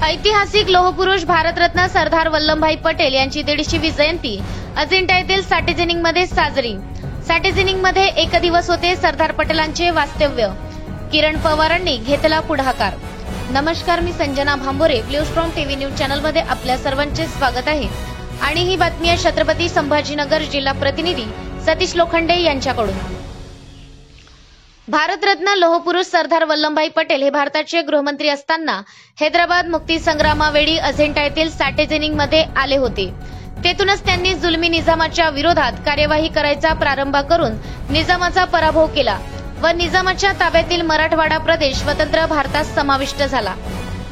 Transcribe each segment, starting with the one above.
ऐतिहासिक लोहपुरुष भारतरत्न सरदार वल्लभभाई पटेल यांची 150वी जयंती अजिंठा येथील साठेजिनिंगमध्ये साजरी। साठेजिनिंगमध्ये एक दिवस होते सरदार पटेलांचे वास्तव्य। किरण पवारांनी घेतला पुढाकार। नमस्कार, मी Sanjana Bhambore, Blue Storm TV news channel मध्ये आपल्या सर्वांचे स्वागत आहे आणि ही बातमी आहे छत्रपती संभाजीनगर जिल्हा प्रतिनिधी सतीश लोखंडे यांच्याकडून। भारतरत्न लोहपुरुष सरदार वल्लभभाई पटेल हे भारताचे गृहमंत्री असताना हैदराबाद मुक्ती संग्रामावेळी अजिंठा येथील साठेजिनिंगमध्ये आले होते। तेथूनच त्यांनी जुलमी निजामाच्या विरोधात कार्यवाही करायचा प्रारंभ करून निजामाचा पराभव केला व निजामाच्या ताब्यातील मराठवाडा प्रदेश स्वतंत्र भारतात समाविष्ट झाला।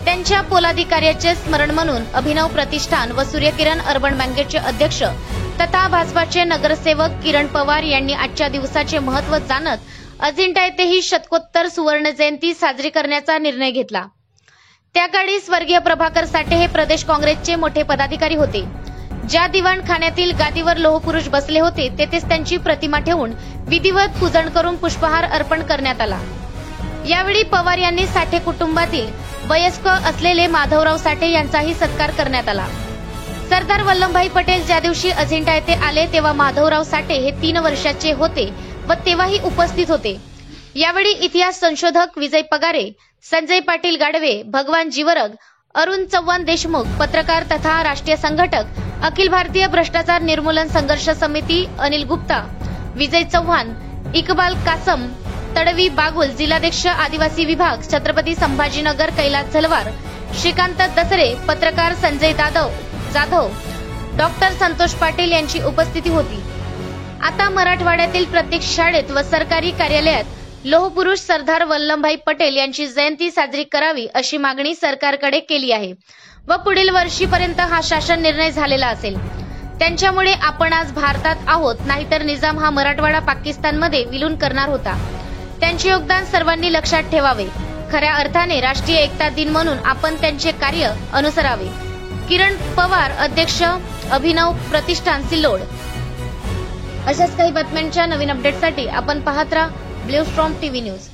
त्यांच्या पोलादी कार्याचे स्मरण म्हणून अभिनव प्रतिष्ठान व सूर्यकिरण अर्बन बँकेचे अध्यक्ष तथा भाजपाचे नगरसेवक किरण पवार यांनी आजच्या दिवसाचे महत्त्व जाणत अजिंठा येथे ही शतकोत्तर सुवर्ण जयंती साजरी करण्याचा निर्णय घेतला। त्या काळी स्वर्गीय प्रभाकर साठे हे प्रदेश काँग्रेसचे मोठे पदाधिकारी होते। ज्या दिवाणखान्यातील गादीवर लोहपुरुष बसले होते तेथेच त्यांची प्रतिमा ठेवून विधिवत पूजन करून पुष्पहार अर्पण करण्यात आला। यावेळी पवार यांनी साठे कुटुंबातील वयस्क असलेले माधवराव साठे यांचाही सत्कार करण्यात आला। सरदार वल्लभभाई पटेल ज्या दिवशी अजिंठा येथे आले तेव्हा माधवराव साठे हे 3 वर्षाचे होते व तेव्हाही उपस्थित होते। यावेळी इतिहास संशोधक विजय पगारे, संजय पाटील गाडवे, भगवान जीवरग, अरुण चव्हाण देशमुख, पत्रकार तथा राष्ट्रीय संघटक अखिल भारतीय भ्रष्टाचार निर्मूलन संघर्ष समिती अनिल गुप्ता, विजय चव्हाण, इकबाल कासम, तडवी बागुल, जिल्हाध्यक्ष आदिवासी विभाग छत्रपती संभाजीनगर कैलास झलवार, श्रीकांत दसरे, पत्रकार संजय जाधव, डॉक्टर संतोष पाटील यांची उपस्थिती होती। आता मराठवाड्यातील प्रत्येक शाळेत व सरकारी कार्यालयात लोहपुरुष सरदार वल्लभभाई पटेल यांची जयंती साजरी करावी अशी मागणी सरकारकडे केली आहे व पुढील वर्षीपर्यंत हा शासन निर्णय झालेला असेल। त्यांच्यामुळे आपण आज भारतात आहोत, नाहीतर निजाम हा मराठवाडा पाकिस्तानमध्ये विलीन करणार होता। त्यांचे योगदान सर्वांनी लक्षात ठेवावे। खऱ्या अर्थाने राष्ट्रीय एकता दिन म्हणून आपण त्यांचे कार्य अनुसरावे। किरण पवार, अध्यक्ष, अभिनव प्रतिष्ठान, सिल्लोड। अशाच काही बातम्यांच्या नवीन अपडेटसाठी आपण पाहत राहा ब्लू स्ट्रॉम टीव्ही न्यूज।